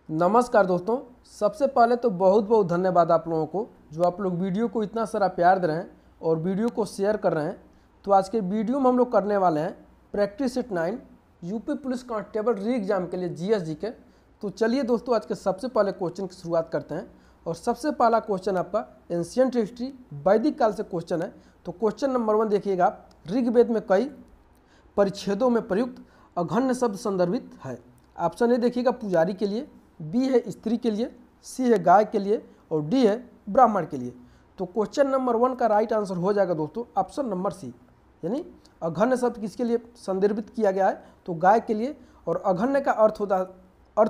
नमस्कार दोस्तों, सबसे पहले तो बहुत बहुत धन्यवाद आप लोगों को जो आप लोग वीडियो को इतना सारा प्यार दे रहे हैं और वीडियो को शेयर कर रहे हैं। तो आज के वीडियो में हम लोग करने वाले हैं practice set 9 UP police constable री एग्जाम के लिए जीएस के। तो चलिए दोस्तों, आज के सबसे पहले क्वेश्चन की शुरुआत करते हैं। और सबसे पहला क्वेश्चन आपका एंशियंट हिस्ट्री वैदिक काल से क्वेश्चन है। तो क्वेश्चन नंबर 1 देखिएगा आप, ऋग्वेद में कई परिच्छेदों में प्रयुक्त अघन्य शब्द संदर्भित है। ऑप्शन ए देखिएगा पुजारी के लिए, बी है स्त्री के लिए, सी है गाय के लिए और डी है ब्राह्मण के लिए। तो क्वेश्चन नंबर 1 का राइट आंसर हो जाएगा दोस्तों ऑप्शन नंबर सी, यानी अघन्य शब्द किसके लिए संदर्भित किया गया है, तो गाय के लिए। और अघन्य का अर्थ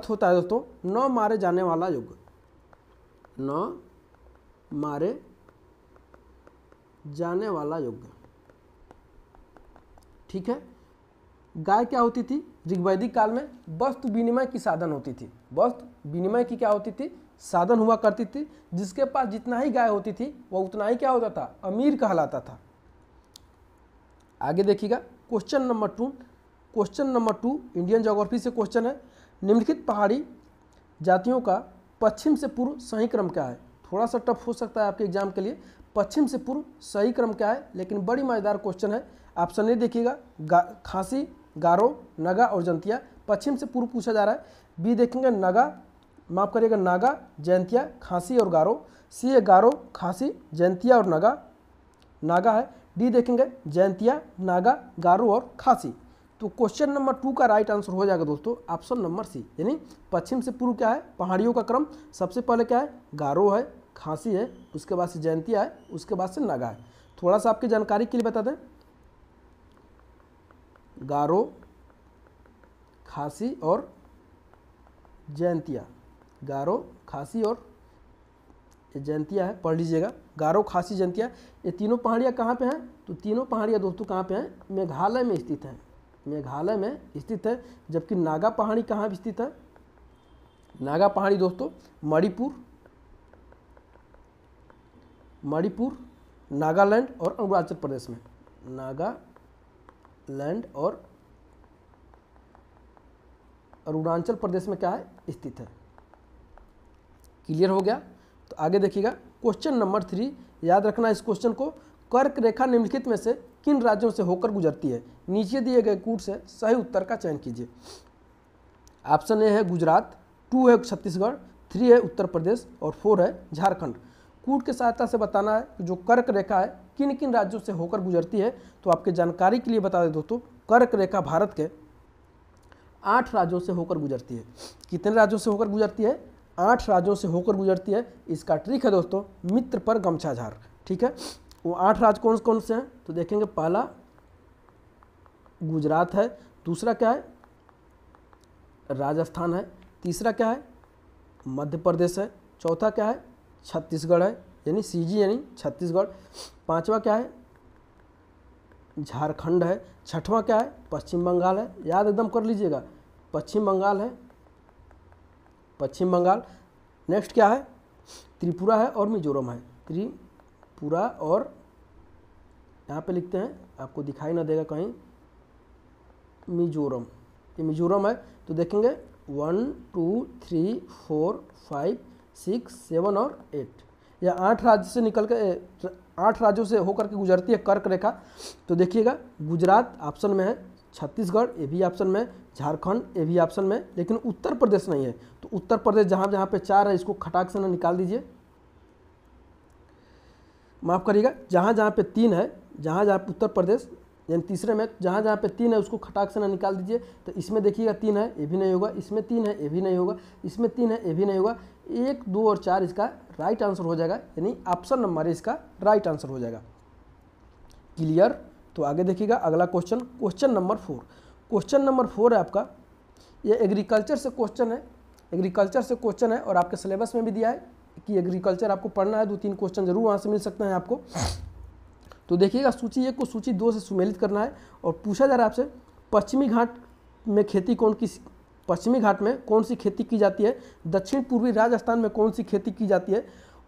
होता है दोस्तों न मारे जाने वाला युग, न मारे जाने वाला युग। ठीक है। गाय क्या होती थी ऋग्वैदिक काल में? वस्तु विनिमय की साधन होती थी। वस्तु विनिमय की क्या होती थी? साधन हुआ करती थी। जिसके पास जितना ही गाय होती थी वह उतना ही क्या होता था? अमीर कहलाता था। आगे देखिएगा question number 2। Question number 2 Indian geography से क्वेश्चन है। निम्नलिखित पहाड़ी जातियों का पश्चिम से पूर्व सही क्रम क्या है? थोड़ा सा टफ हो सकता है आपके एग्जाम के लिए। पश्चिम से पूर्व सही क्रम क्या है, लेकिन बड़ी मजेदार क्वेश्चन है। ऑप्शन ए देखिएगा खासी, गारो, नगा और जंतिया। पश्चिम से पूर्व पूछा जा रहा है। बी देखेंगे नगा, माफ करिएगा नागा, जैंतिया, खासी और गारो। सी है गारो, खासी, जैंतिया और नागा है। डी देखेंगे जैंतिया, नागा, गारो और खासी। तो क्वेश्चन नंबर 2 का राइट आंसर हो जाएगा दोस्तों ऑप्शन नंबर सी, यानी पश्चिम से पूर्व क्या है? पहाड़ियों का क्रम। सबसे पहले क्या है? गारो है, खासी है, उसके बाद से जैंतिया है, उसके बाद से नागा है। थोड़ा सा आपकी जानकारी के लिए बता दें, गारो, खासी और जैंतिया, गारो, खासी और जैंतिया है, पढ़ लीजिएगा। गारो, खासी, जैंतिया, ये तीनों पहाड़ियाँ कहाँ पे हैं? तो तीनों पहाड़ियाँ दोस्तों कहाँ पे हैं? मेघालय में स्थित हैं। मेघालय में स्थित है। जबकि नागा पहाड़ी कहाँ स्थित है? नागा पहाड़ी दोस्तों मणिपुर, नागालैंड और अरुणाचल प्रदेश में। नागालैंड और अरुणाचल प्रदेश में क्या है? स्थित है। क्लियर हो गया? तो आगे देखिएगा क्वेश्चन नंबर 3। याद रखना इस क्वेश्चन को। कर्क रेखा निम्नलिखित में से किन राज्यों से होकर गुजरती है? नीचे दिए गए कूट से सही उत्तर का चयन कीजिए। ऑप्शन ए है गुजरात, 2 है छत्तीसगढ़, 3 है उत्तर प्रदेश और 4 है झारखंड। कूट की सहायता से बताना है कि जो कर्क रेखा है किन किन राज्यों से होकर गुजरती है। तो आपके जानकारी के लिए बता दें दोस्तों, कर्क रेखा भारत के 8 राज्यों से होकर गुजरती है। कितने राज्यों से होकर गुजरती है? 8 राज्यों से होकर गुजरती है। इसका ट्रिक है दोस्तों मित्र पर गमछा झार। ठीक है। वो 8 राज्य कौन कौन से हैं? तो देखेंगे पहला गुजरात है, दूसरा क्या है? राजस्थान है, तीसरा क्या है? मध्य प्रदेश है, चौथा क्या है? छत्तीसगढ़ है, यानी सीजी यानी छत्तीसगढ़। पांचवा क्या है? झारखंड है। छठवां क्या है? पश्चिम बंगाल है। याद एकदम कर लीजिएगा, पश्चिम बंगाल है, पश्चिम बंगाल। नेक्स्ट क्या है? त्रिपुरा है और मिजोरम है। त्रिपुरा और यहाँ पे लिखते हैं, आपको दिखाई ना देगा कहीं, मिजोरम। ये मिजोरम है। तो देखेंगे 1 2 3 4 5 6 7 और 8, या 8 राज्य से निकल के 8 राज्यों से होकर के गुजरती है कर्क रेखा। तो देखिएगा गुजरात ऑप्शन में है, छत्तीसगढ़ ये भी ऑप्शन में, झारखंड ये भी ऑप्शन में, लेकिन उत्तर प्रदेश नहीं है। तो उत्तर प्रदेश जहाँ जहाँ पे 4 है इसको खटाक से ना निकाल दीजिए, माफ़ करिएगा, जहाँ जहाँ पे 3 है, जहाँ जहाँ पे उत्तर प्रदेश यानी तीसरे में जहाँ जहाँ पे 3 है उसको खटाक से ना निकाल दीजिए। तो इसमें देखिएगा 3 है, ये भी नहीं होगा, इसमें 3 है, ये भी नहीं होगा, इसमें 3 है, ये भी नहीं होगा। 1 2 और 4 इसका राइट आंसर हो जाएगा, यानी ऑप्शन नंबर इसका राइट आंसर हो जाएगा। क्लियर? तो आगे देखिएगा अगला question, question number 4। Question number 4 है आपका, ये एग्रीकल्चर से क्वेश्चन है। एग्रीकल्चर से क्वेश्चन है और आपके सिलेबस में भी दिया है कि एग्रीकल्चर आपको पढ़ना है। 2-3 क्वेश्चन जरूर वहाँ से मिल सकते हैं आपको। तो देखिएगा सूची 1 को सूची 2 से सुमेलित करना है। और पूछा जा रहा है आपसे पश्चिमी घाट में पश्चिमी घाट में कौन सी खेती की जाती है? दक्षिण पूर्वी राजस्थान में कौन सी खेती की जाती है?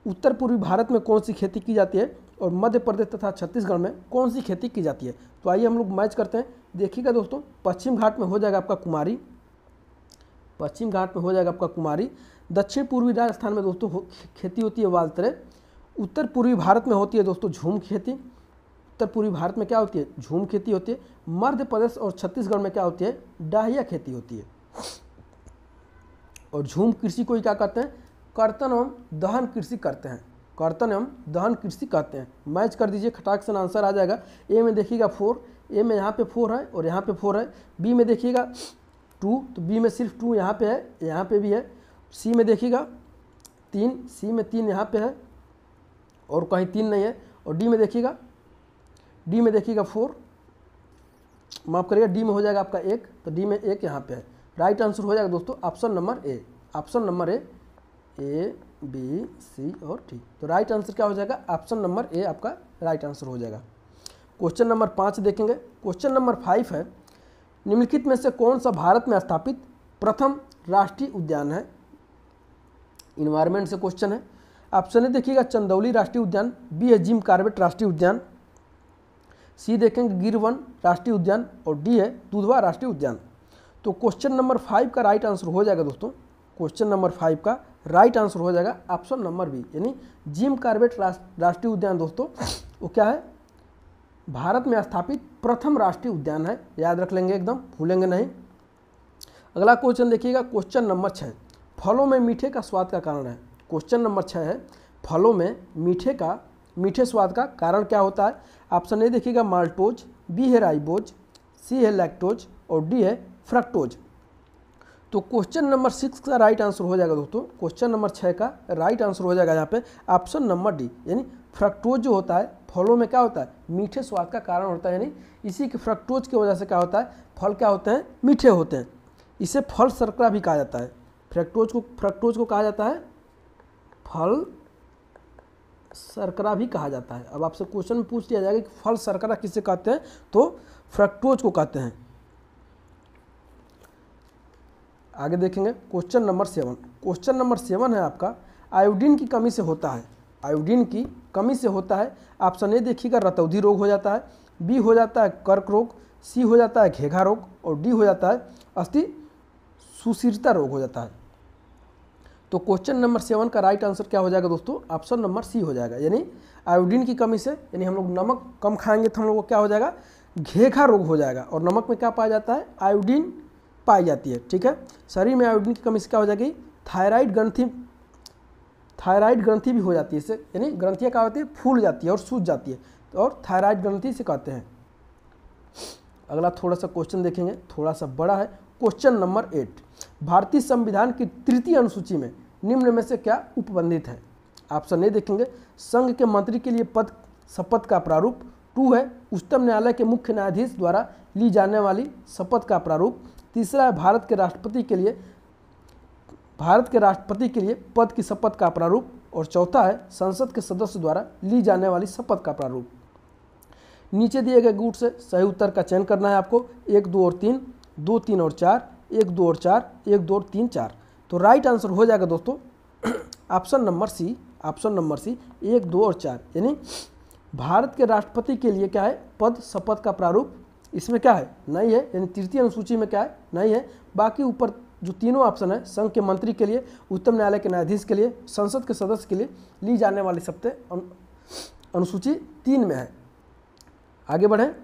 उत्तर पूर्वी भारत में कौन सी खेती की जाती है? और मध्य प्रदेश तथा छत्तीसगढ़ में कौन सी खेती की जाती है? तो आइए हम लोग मैच करते हैं। देखिएगा दोस्तों, पश्चिम घाट में हो जाएगा आपका कुमारी, पश्चिम घाट में हो जाएगा आपका कुमारी। दक्षिण पूर्वी राजस्थान में दोस्तों खेती होती है वालतरे। उत्तर पूर्वी भारत में होती है दोस्तों झूम खेती। उत्तर पूर्वी भारत में क्या होती है? झूम खेती होती है। मध्य प्रदेश और छत्तीसगढ़ में क्या होती है? डाहिया खेती होती है। और झूम कृषि को ही क्या कहते हैं? कर्तन एवं दहन कृषि करते हैं। कर्तन एवं दहन कृषि कहते हैं। मैच कर दीजिए, खटाक से आंसर आ जाएगा। ए में देखिएगा 4, ए में यहाँ पे 4 है और यहाँ पे 4 है। बी में देखिएगा 2, तो बी में सिर्फ 2 यहाँ पे है, यहाँ पे भी है। सी में देखिएगा 3, सी में 3 यहाँ पे है और कहीं 3 नहीं है। और डी में देखिएगा 4, माफ़ करिएगा, डी में हो जाएगा आपका 1, तो डी में 1 यहाँ पे है। राइट आंसर हो जाएगा दोस्तों option number A. Option number A, B, C और डी। तो राइट आंसर क्या हो जाएगा? ऑप्शन नंबर ए आपका राइट आंसर हो जाएगा। क्वेश्चन नंबर 5 देखेंगे। क्वेश्चन नंबर 5 है, निम्नलिखित में से कौन सा भारत में स्थापित प्रथम राष्ट्रीय उद्यान है? इन्वायरमेंट से क्वेश्चन है। ऑप्शन ए देखिएगा चंदौली राष्ट्रीय उद्यान, बी है जिम कॉर्बेट राष्ट्रीय उद्यान, सी देखेंगे गिर वन राष्ट्रीय उद्यान और डी है दुधवा राष्ट्रीय उद्यान। तो क्वेश्चन नंबर 5 का राइट आंसर हो जाएगा दोस्तों, क्वेश्चन नंबर 5 का राइट आंसर हो जाएगा ऑप्शन नंबर बी, यानी जिम कॉर्बेट राष्ट्रीय उद्यान दोस्तों वो क्या है? भारत में स्थापित प्रथम राष्ट्रीय उद्यान है। याद रख लेंगे, एकदम भूलेंगे नहीं। अगला क्वेश्चन देखिएगा, क्वेश्चन नंबर 6, फलों में मीठे का स्वाद का कारण है। क्वेश्चन नंबर 6 है, फलों में मीठे स्वाद का कारण क्या होता है? ऑप्शन ए देखिएगा माल्टोज, बी है राइबोज, सी है लैक्टोज और डी है फ्रक्टोज। तो क्वेश्चन नंबर 6 का राइट आंसर हो जाएगा दोस्तों, क्वेश्चन नंबर 6 का राइट आंसर हो जाएगा यहाँ पे ऑप्शन नंबर डी, यानी फ्रक्टोज जो होता है फलों में क्या होता है? मीठे स्वाद का कारण होता है। यानी इसी के फ्रक्टोज की वजह से क्या होता है? फल क्या होते हैं? मीठे होते हैं। इसे फल शर्करा भी कहा जाता है। फ्रक्टोज को कहा जाता है फल शर्करा भी कहा जाता है। अब आपसे क्वेश्चन में पूछ लिया जाएगा कि फल शर्करा किसे कहते हैं, तो फ्रक्टोज को कहते हैं। आगे देखेंगे क्वेश्चन नंबर 7। क्वेश्चन नंबर 7 है आपका, आयोडीन की कमी से होता है। आयोडीन की कमी से होता है। ऑप्शन ए देखिएगा रतौधी रोग हो जाता है, बी हो जाता है कर्क रोग, सी हो जाता है घेघा रोग और डी हो जाता है अस्थि सुशीरता रोग हो जाता है। तो क्वेश्चन नंबर 7 का राइट आंसर क्या हो जाएगा दोस्तों? ऑप्शन नंबर सी हो जाएगा, यानी आयोडीन की कमी से, यानी हम लोग नमक कम खाएंगे तो हम लोग को क्या हो जाएगा? घेघा रोग हो जाएगा। और नमक में क्या पाया जाता है? आयोडीन पाई जाती है। ठीक है, शरीर में आयोडीन की कमी से क्या हो जाएगी? थायराइड ग्रंथि भी हो जाती है इससे, यानी ग्रंथियाँ क्या होती है? फूल जाती है और सूज जाती है, और थायराइड ग्रंथि से कहते हैं। अगला थोड़ा सा क्वेश्चन देखेंगे, थोड़ा सा बड़ा है। क्वेश्चन नंबर 8, भारतीय संविधान की 3य अनुसूची में निम्न में से क्या उपबंधित है? ऑप्शन ए देखेंगे संघ के मंत्री के लिए पद शपथ का प्रारूप, 2 है उच्चतम न्यायालय के मुख्य न्यायाधीश द्वारा ली जाने वाली शपथ का प्रारूप, तीसरा है भारत के राष्ट्रपति के लिए पद की शपथ का प्रारूप और चौथा है संसद के सदस्य द्वारा ली जाने वाली शपथ का प्रारूप। नीचे दिए गए गुट से सही उत्तर का चयन करना है आपको, 1, 2 और 3, 2, 3 और 4, 1, 2 और 4, 1, 2 और 3, 4। तो राइट आंसर हो जाएगा दोस्तों ऑप्शन नंबर सी, 1, 2 और 4, यानी भारत के राष्ट्रपति के लिए क्या है? पद शपथ का प्रारूप इसमें क्या है? नहीं है, यानी 3य अनुसूची में क्या है? नहीं है। बाकी ऊपर जो तीनों ऑप्शन है, संघ के मंत्री के लिए, उच्चतम न्यायालय के न्यायाधीश के लिए, संसद के सदस्य के लिए ली जाने वाली अनुसूची 3 में है। आगे बढ़ें,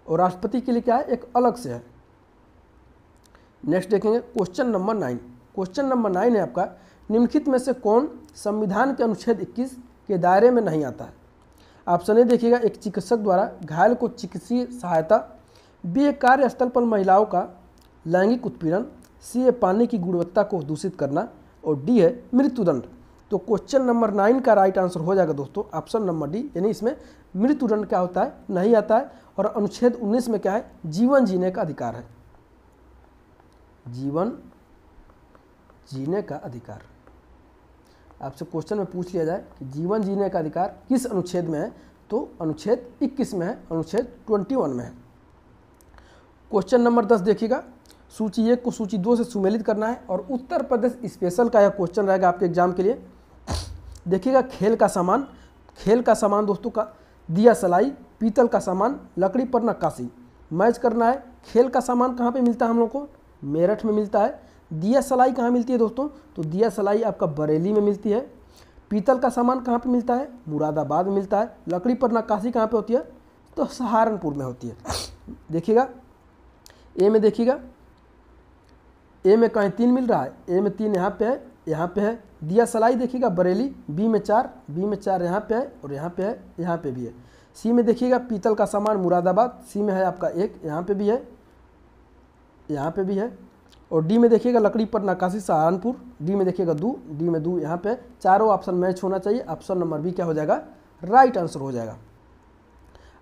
और राष्ट्रपति के लिए क्या है? एक अलग से है। नेक्स्ट देखेंगे क्वेश्चन नंबर 9। क्वेश्चन नंबर 9 है आपका, निम्नलिखित में से कौन संविधान के अनुच्छेद 21 के दायरे में नहीं आता है? ऑप्शन ए देखिएगा एक चिकित्सक द्वारा घायल को चिकित्सीय सहायता, बी ए कार्यस्थल पर महिलाओं का लैंगिक उत्पीड़न, सी है पानी की गुणवत्ता को दूषित करना और डी है मृत्युदंड। तो क्वेश्चन नंबर 9 का राइट आंसर हो जाएगा दोस्तों ऑप्शन नंबर डी, यानी इसमें मृत्युदंड क्या होता है? नहीं आता है। और अनुच्छेद 19 में क्या है? जीवन जीने का अधिकार है। जीवन जीने का अधिकार। आपसे क्वेश्चन में पूछ लिया जाए कि जीवन जीने का अधिकार किस अनुच्छेद में है, तो अनुच्छेद 21 में है, अनुच्छेद 21 में है। क्वेश्चन नंबर 10 देखिएगा, सूची 1 को सूची 2 से सुमेलित करना है और उत्तर प्रदेश स्पेशल का यह क्वेश्चन रहेगा आपके एग्जाम के लिए। देखिएगा खेल का सामान दोस्तों का दिया सलाई, पीतल का सामान, लकड़ी पर नक्काशी। मैच करना है, खेल का सामान कहाँ पे मिलता है हम लोग को? मेरठ में मिलता है। दिया सलाई कहाँ मिलती है दोस्तों? तो दिया सलाई आपका बरेली में मिलती है। पीतल का सामान कहाँ पे मिलता है? मुरादाबाद में मिलता है। लकड़ी पर नक्काशी कहाँ पे होती है? तो सहारनपुर में होती है। देखिएगा ए में, देखिएगा ए में कहीं 3 मिल रहा है, ए में 3 यहाँ पे है, यहाँ पे है। दिया सलाई देखिएगा बरेली, बी में 4 यहाँ पे है और यहाँ पे है, यहाँ पे भी है। सी में देखिएगा पीतल का सामान मुरादाबाद, सी में है आपका 1, यहाँ पे भी है, यहाँ पे भी है। और डी में देखिएगा लकड़ी पर नक्काशी सहारनपुर, डी में देखिएगा 2, डी में 2 यहाँ पे। चारों ऑप्शन मैच होना चाहिए। ऑप्शन नंबर बी क्या हो जाएगा? राइट आंसर हो जाएगा।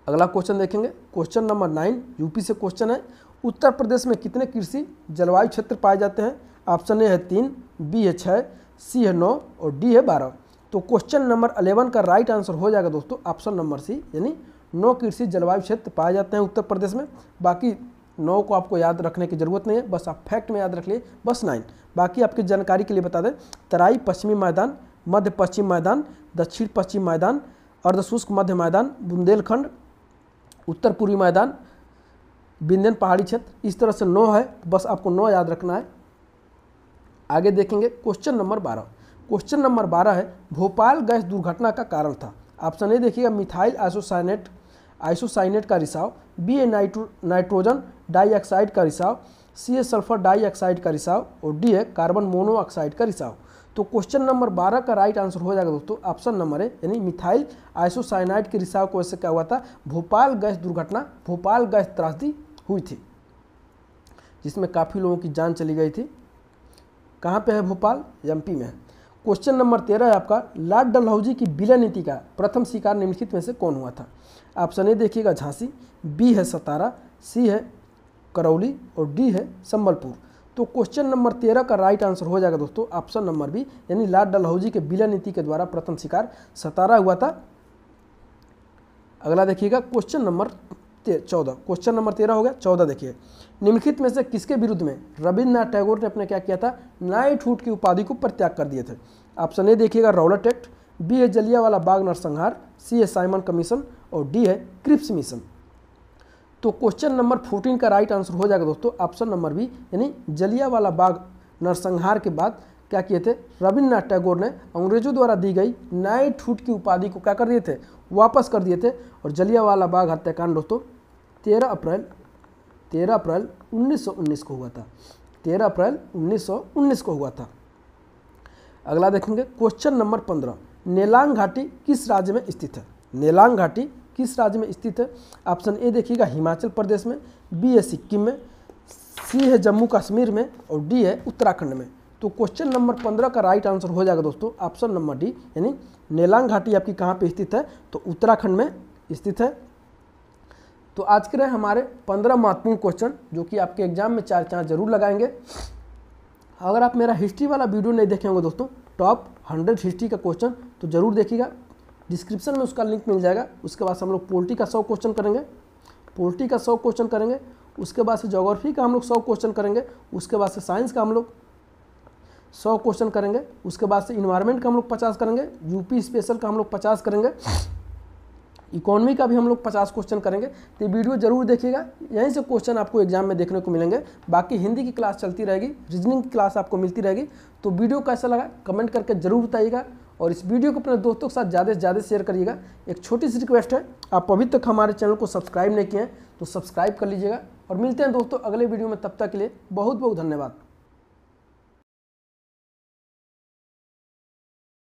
अगला क्वेश्चन देखेंगे, क्वेश्चन नंबर 9 यूपी से क्वेश्चन है। उत्तर प्रदेश में कितने कृषि जलवायु क्षेत्र पाए जाते हैं? ऑप्शन ए है 3, बी है 6, सी है 9 और डी है 12। तो क्वेश्चन नंबर 11 का राइट आंसर हो जाएगा दोस्तों ऑप्शन नंबर सी, यानी 9 कृषि जलवायु क्षेत्र पाए जाते हैं उत्तर प्रदेश में। बाकी 9 को आपको याद रखने की जरूरत नहीं है, बस आप फैक्ट में याद रख लिए, बस 9। बाकी आपकी जानकारी के लिए बता दें, तराई पश्चिमी मैदान, मध्य पश्चिम मैदान, दक्षिण पश्चिम मैदान, अर्धशुष्क मध्य मैदान, बुंदेलखंड, उत्तर पूर्वी मैदान, विंध्यन पहाड़ी क्षेत्र, इस तरह से 9 है, बस आपको 9 याद रखना है। आगे देखेंगे क्वेश्चन नंबर 12। क्वेश्चन नंबर 12 है, भोपाल गैस दुर्घटना का कारण था। ऑप्शन ए देखिएगा मिथाइल आइसोसाइनेट का रिसाव, बी है नाइट्रोजन डाइऑक्साइड का रिसाव, सी है सल्फर डाइऑक्साइड का रिसाव और डी है कार्बन मोनोऑक्साइड का रिसाव। तो क्वेश्चन नंबर 12 का राइट आंसर हो जाएगा दोस्तों ऑप्शन नंबर ए, यानी मिथाइल आइसोसाइनाइड के रिसाव की वजह से क्या हुआ था? भोपाल गैस दुर्घटना, भोपाल गैस त्रासदी हुई थी, जिसमें काफ़ी लोगों की जान चली गई थी। कहाँ पे है भोपाल? एमपी में है। क्वेश्चन नंबर 13 है आपका, लॉर्ड डलहौजी की विलय नीति का प्रथम शिकार निम्नलिखित में से कौन हुआ था? ऑप्शन ए देखिएगा झांसी, बी है सतारा, सी है करौली और डी है संबलपुर। तो क्वेश्चन नंबर 13 का राइट आंसर हो जाएगा दोस्तों ऑप्शन नंबर बी, यानी लॉर्ड डलहौजी के विलय नीति के द्वारा प्रथम शिकार सतारा हुआ था। अगला देखिएगा क्वेश्चन नंबर 14। क्वेश्चन नंबर 13 हो गया, 14 देखिए, निम्नलिखित में से किसके विरुद्ध में रविन्द्रनाथ टैगोर ने अपने क्या किया था? नाइटहुड की उपाधि को परित्याग कर दिए थे। ऑप्शन ए देखिएगा रॉलेट एक्ट, बी है जलियांवाला बाग नरसंहार, सी है साइमन कमीशन और डी है क्रिप्स मिशन। तो क्वेश्चन नंबर 14 का राइट आंसर हो जाएगा दोस्तों ऑप्शन नंबर बी, यानी जलियांवाला बाग नरसंहार के बाद क्या किए थे? रविन्द्रनाथ टैगोर ने अंग्रेजों द्वारा दी गई नाइटहुड की उपाधि को क्या कर दिए थे? वापस कर दिए थे। और जलियांवाला बाग हत्याकांड दोस्तों 13 अप्रैल 1919 को हुआ था, 13 अप्रैल 1919 को हुआ था। अगला देखेंगे क्वेश्चन नंबर 15, नेलांग घाटी किस राज्य में स्थित है? नेलांग घाटी किस राज्य में स्थित है? ऑप्शन ए देखिएगा हिमाचल प्रदेश में, बी है सिक्किम में, सी है जम्मू कश्मीर में और डी है उत्तराखंड में। तो क्वेश्चन नंबर 15 का राइट आंसर हो जाएगा दोस्तों ऑप्शन नंबर डी, यानी नेलांग घाटी आपकी कहाँ पे स्थित है? तो उत्तराखंड में स्थित है। तो आज के रहे हमारे 15 महत्वपूर्ण क्वेश्चन, जो कि आपके एग्जाम में 4 चांस जरूर लगाएंगे। अगर आप मेरा हिस्ट्री वाला वीडियो नहीं देखे होंगे दोस्तों, टॉप 100 हिस्ट्री का क्वेश्चन, तो जरूर देखिएगा, डिस्क्रिप्शन में उसका लिंक मिल जाएगा। उसके बाद हम लोग पोलिटी का 100 क्वेश्चन करेंगे, पोलिटी का 100 क्वेश्चन करेंगे, उसके बाद से ज्योग्राफी का हम लोग 100 क्वेश्चन करेंगे, उसके बाद से साइंस का हम लोग 100 क्वेश्चन करेंगे, उसके बाद से इन्वायरमेंट का हम लोग 50 करेंगे, यूपी स्पेशल का हम लोग 50 करेंगे, इकोनॉमी का भी हम लोग 50 क्वेश्चन करेंगे। तो वीडियो जरूर देखिएगा, यहीं से क्वेश्चन आपको एग्जाम में देखने को मिलेंगे। बाकी हिंदी की क्लास चलती रहेगी, रीजनिंग की क्लास आपको मिलती रहेगी। तो वीडियो कैसा लगा कमेंट करके जरूर बताइएगा और इस वीडियो को अपने दोस्तों के साथ ज़्यादा से ज़्यादा शेयर करिएगा। एक छोटी सी रिक्वेस्ट है, आप अभी तक हमारे चैनल को सब्सक्राइब नहीं किए हैं तो सब्सक्राइब कर लीजिएगा। और मिलते हैं दोस्तों अगले वीडियो में, तब तक के लिए बहुत बहुत धन्यवाद।